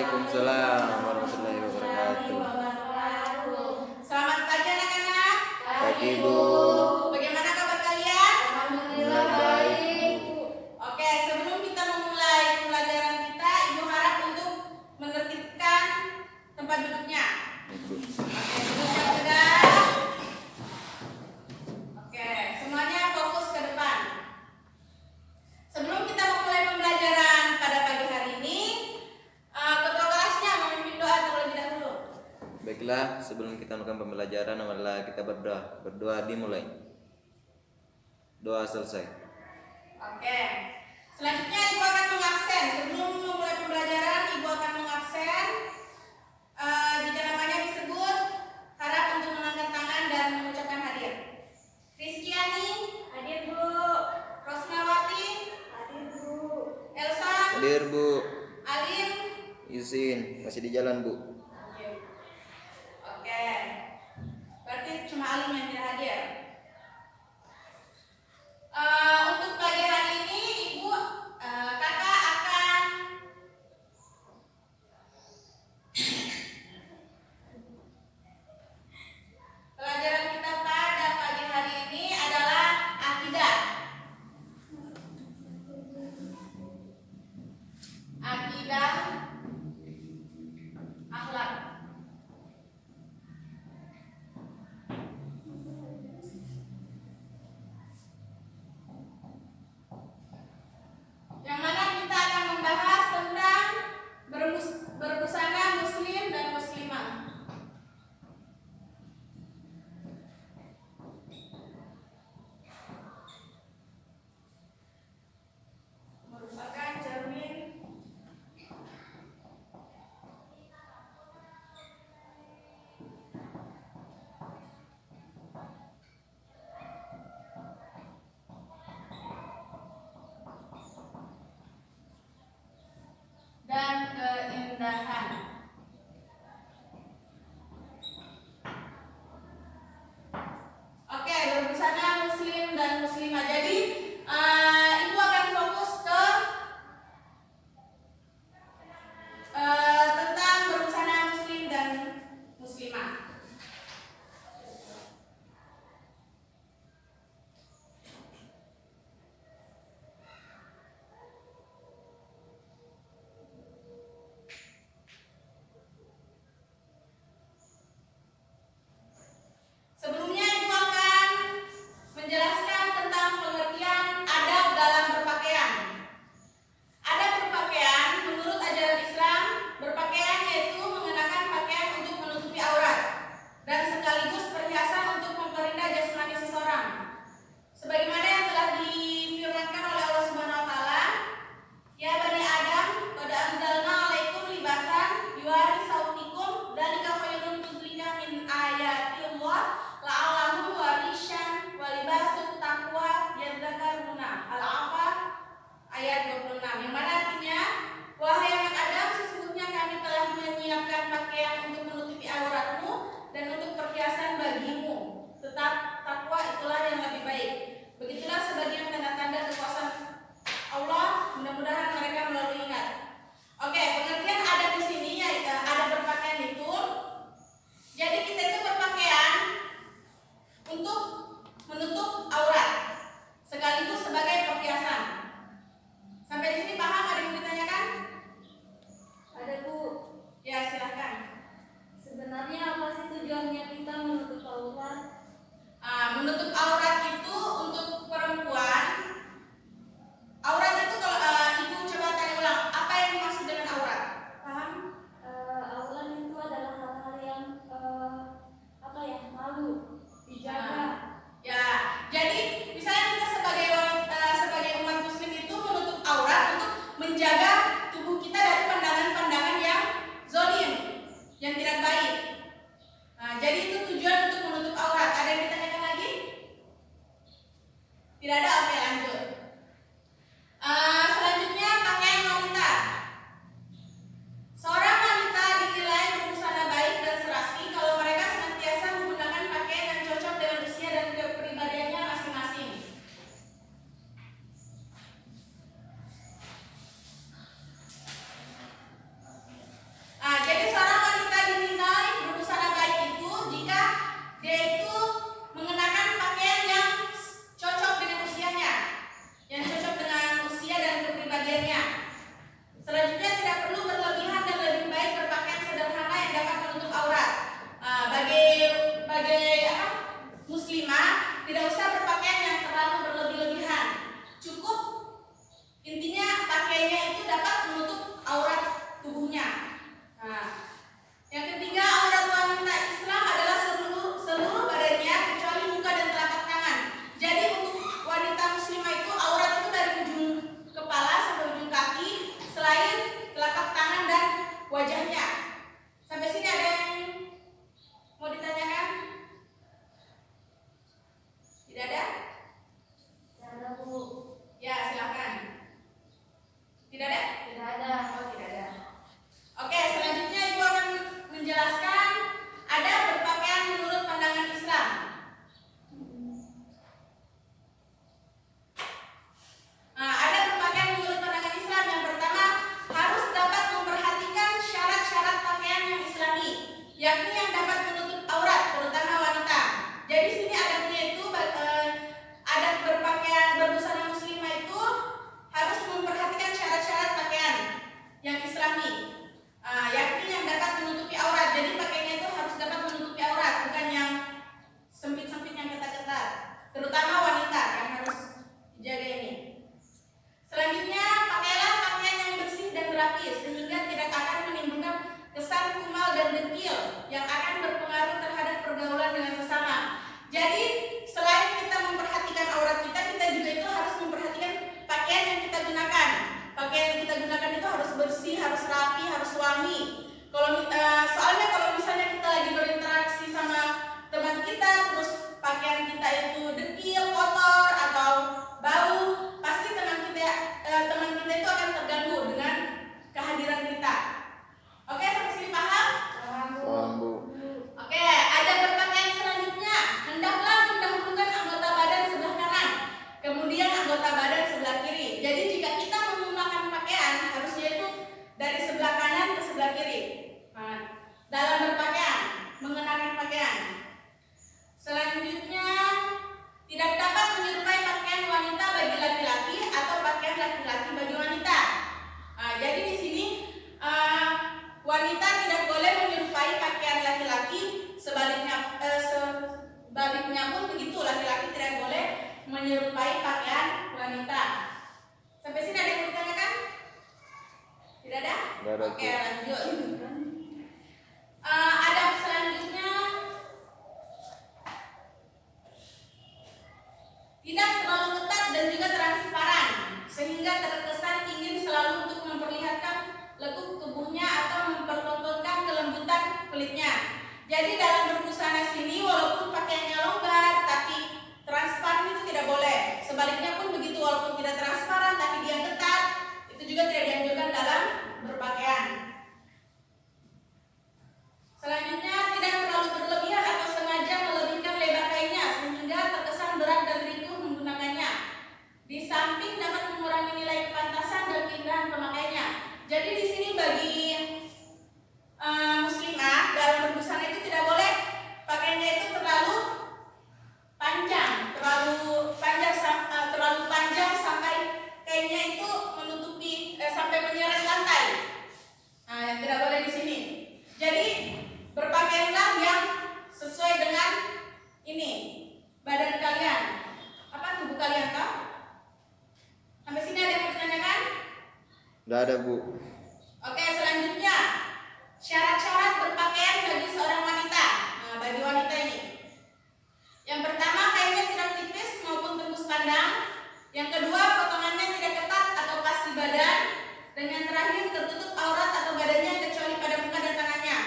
Waalaikumsalam warahmatullahi wabarakatuh. Selamat pagi anak-anak. Pagi, Bu. Bagaimana kabar kalian? Alhamdulillah baik, Bu. Oke, sebelum kita memulai pembelajaran kita, Ibu harap untuk menertibkan tempat duduknya. Ibu. Oke, duduk yang tegak. Oke, semuanya fokus ke depan. Sebelum kita memulai pembelajaran pada pagi hari ini, ketua kelasnya memimpin doa terlebih dahulu. Baiklah, sebelum kita melakukan pembelajaran, marilah kita berdoa. Berdoa dimulai. Doa selesai. Oke. Selanjutnya Ibu akan mengabsen. Sebelum memulai pembelajaran, Ibu akan mengabsen. Jika namanya disebut, harap untuk mengangkat tangan dan mengucapkan hadir. Rizkyani, hadir Bu. Rosnawati, hadir Bu. Elsa, Hadir, Bu. Alim, Izin, masih di jalan, Bu. Oke. Berarti cuma Alim yang tidak hadir. Untuk pagi hari ini, Ibu, Kakak akan pelajaran kita pada pagi hari ini adalah akidah. Akidah, akhlak pakaian yang kita gunakan itu harus bersih, harus rapi, harus wangi. Soalnya kalau misalnya kita lagi berinteraksi sama teman kita, terus pakaian kita itu dekil, kotor atau bau, pasti teman kita itu akan terganggu dengan kehadiran kita. Oke, sampai sini paham? Paham, Bu. Oke, ada berpakaian selanjutnya. Hendaklah mendahulukan anggota badan sebelah kanan, kemudian anggota badan sebelah kiri. Jadi jika kita menggunakan pakaian, harusnya itu dari sebelah kanan ke sebelah kiri. Nah, dalam berpakaian, mengenakan pakaian. Selanjutnya, tidak dapat menyerupai pakaian wanita bagi laki-laki atau pakaian laki-laki bagi wanita. Nah, jadi di sini wanita tidak boleh menyerupai pakaian laki-laki, sebaliknya pun begitu, laki-laki tidak boleh menyerupai pakaian wanita. Sampai sini ada yang mau ditanyakan? Tidak ada? Tidak ada. Oke, lanjut. Adab selanjutnya, tidak terlalu ketat dan juga transparan sehingga terkesan ingin selalu untuk memperlihatkan lekuk tubuhnya atau mempertontonkan kelembutan kulitnya. Jadi dalam berbusana sini walaupun pakaiannya longgar tapi transparan itu tidak boleh. Sebaliknya pun begitu, walaupun tidak transparan tapi dia ketat, itu juga tidak dianjurkan dalam berpakaian. Selanjutnya, tidak terlalu berlebihan atau sengaja melebihkan lebar kainnya sehingga terkesan berat dan ripuh menggunakannya. Di samping dapat mengurangi nilai kepantasan dan keindahan pemakainya. Jadi di sini bagi muslimah dalam berbusana itu tidak boleh pakaiannya itu terlalu panjang, terlalu panjang sampai kainnya itu menutupi sampai menyeret lantai. Nah, yang tidak boleh di sini. Jadi berpakaianlah yang sesuai dengan ini badan kalian, tubuh kalian kah? Sampai sini ada yang mau ditanyakan? Tidak ada, Bu. Oke, selanjutnya syarat-syarat berpakaian bagi seorang wanita. Nah, bagi wanita ini, yang pertama kainnya tidak tipis maupun tembus pandang. Yang kedua potongannya tidak ketat atau pas di badan. Dan yang terakhir tertutup aurat atau badannya kecuali pada muka dan tangannya.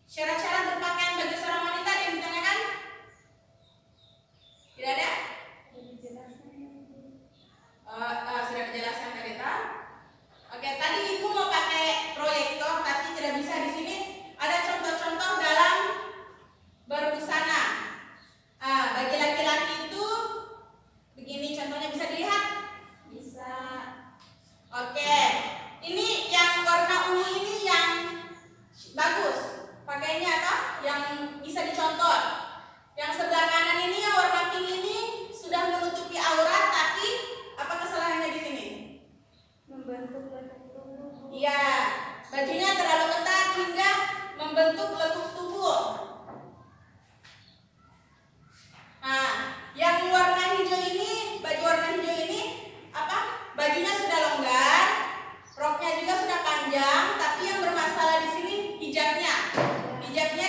Syarat-syarat berpakaian bagi seorang wanita ada yang ditanyakan? Tidak ada? Sudah dijelaskan tadi tak? Oke, tadi ibu mau pakai proyektor tapi tidak bisa di sini. Ada contoh-contoh dalam berbusana. Bagi laki-laki itu begini contohnya, bisa dilihat? Bisa. Oke, ini yang warna ungu ini yang bagus. Pakainya apa? Yang bisa dicontoh. Yang sebelah kanan ini yang warna pink ini sudah menutupi aurat, tapi apa kesalahannya di sini? Membentuk lekuk tubuh. Iya, bajunya terlalu ketat hingga membentuk lekuk tubuh. Nah, yang warna hijau ini, baju warna hijau ini apa? Bajunya sudah longgar, roknya juga sudah panjang, tapi yang bermasalah di sini hijabnya. Hijabnya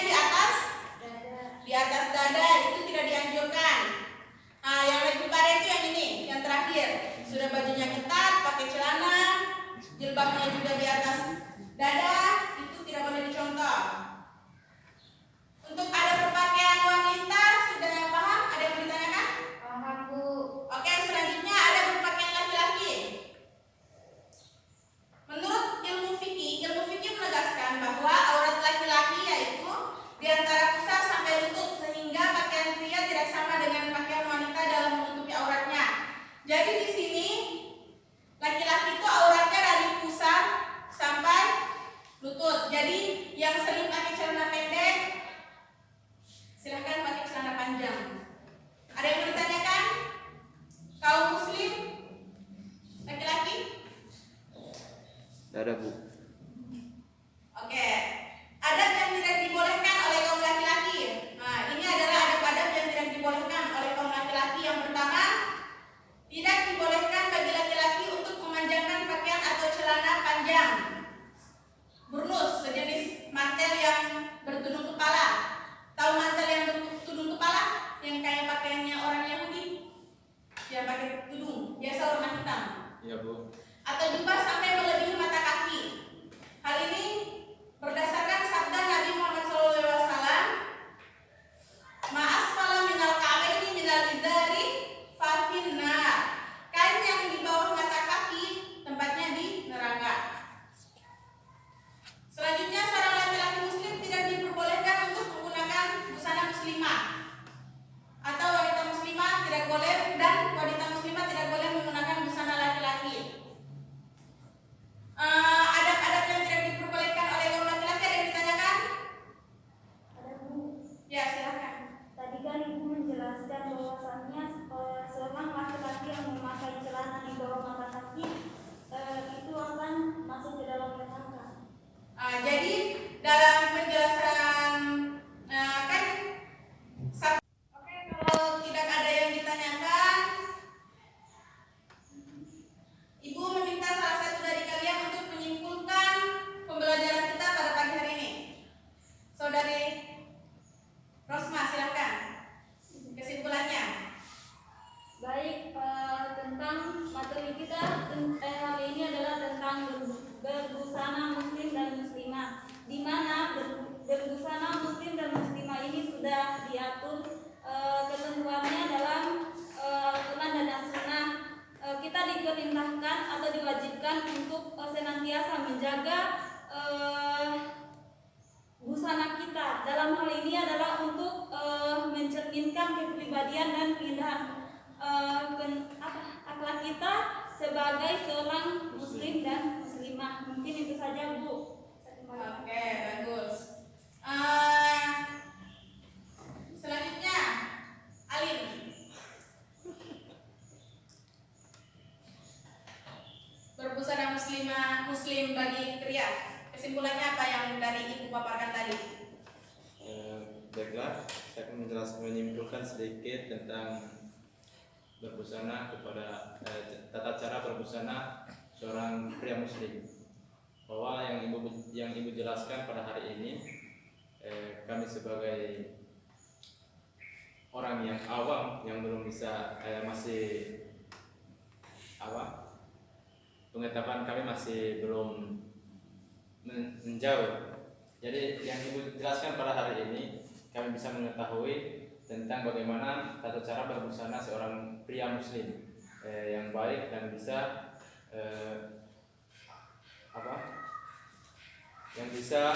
di atas dada itu tidak dianjurkan. Nah, yang lebih parah itu yang ini, yang terakhir. Sudah bajunya ketat, pakai celana, jilbabnya juga di atas dada, itu tidak boleh dicontoh. Untuk ada berpakaian wanita sudah paham? Ada yang ditanyakan? Paham, Bu. Oke, selanjutnya ada berpakaian laki-laki. Menurut ilmu fikih menegaskan bahwa aurat laki-laki yaitu di antara pusar sampai lutut, sehingga pakaian pria tidak sama dengan pakaian wanita dalam menutupi auratnya. Jadi di sini laki-laki itu auratnya dari pusar sampai lutut. Jadi yang sering pakai celana pendek silahkan pakai celana panjang. Ada yang mau ditanyakan? Kaum muslim laki-laki? Tidak ada, Bu. Oke. Adab yang tidak dibolehkan oleh kaum laki-laki. Nah, ini adalah adab-adab yang tidak dibolehkan oleh kaum laki-laki. Yang pertama, tidak dibolehkan bagi laki-laki untuk memanjangkan pakaian atau celana panjang burnus, sejenis mantel yang bertudung kepala. Tahu mantel yang bertudung kepala? Yang kayak pakaiannya orang Yahudi, yang pakai tudung, biasa warna hitam. Iya, Bu. Atau atau jubah sampai melebihi mata kaki. Hal ini berdasarkan sabda Nabi Muhammad SAW, "Ma'asfala minal ka'baini minal izari fa finnar." Kain yang di bawah mata kaki tempatnya di neraka. Selanjutnya, seorang laki-laki muslim tidak diperbolehkan untuk menggunakan busana muslimah, atau wanita muslimah tidak boleh, dan wanita muslimah tidak boleh menggunakan busana laki-laki. Adab-adab yang tidak diperbolehkan oleh kaum laki-laki ada yang ditanyakan? Ada Bu. Ya, silakan. Tadi kan Ibu menjelaskan bahwasannya seorang laki-laki yang memakai celana di bawah mata kaki itu akan masuk ke dalam neraka. Jadi dalam penjelasan kan oke, kalau tidak ada yang ditanyakan, Ibu meminta salah satu dari kalian untuk menyimpulkan pembelajaran kita pada pagi hari ini. Saudari Rosma, silakan kesimpulannya. Baik, tentang materi kita hari ini adalah tentang berbusana muslim dan muslimah, di mana berbusana muslim dan muslimah ini sudah diatur ketentuannya dalam Al-Quran dan As-Sunnah. Kita diperintahkan atau diwajibkan untuk senantiasa menjaga busana kita. Dalam hal ini adalah untuk mencerminkan kepribadian dan keindahan akhlak kita sebagai seorang muslim dan muslimah. Mungkin itu saja, Bu. Oke, bagus. Selanjutnya, Alim. Berbusana muslim bagi pria. Kesimpulannya apa yang dari Ibu paparkan tadi? Baiklah, saya akan menyimpulkan sedikit tentang berbusana kepada tata cara berbusana seorang pria muslim. Bahwa yang ibu jelaskan pada hari ini, kami sebagai orang yang awam yang belum bisa masih pengetahuan kami masih belum menjauh. Jadi yang ibu jelaskan pada hari ini, kami bisa mengetahui tentang bagaimana tata cara berbusana seorang pria muslim yang baik dan bisa yang bisa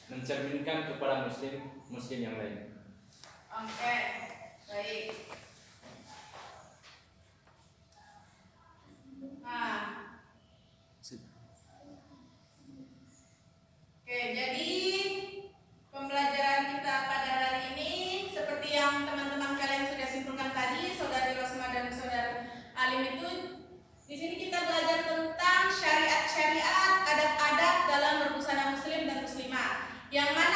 mencerminkan kepada muslim yang lain. Oke, baik. Oke, jadi pembelajaran kita pada hari ini seperti yang teman-teman kalian sudah simpulkan tadi, Saudari Rosma dan Saudara Alim, itu di sini kita belajar tentang syariat-syariat, adab-adab dalam berbusana muslim dan muslimah, yang mana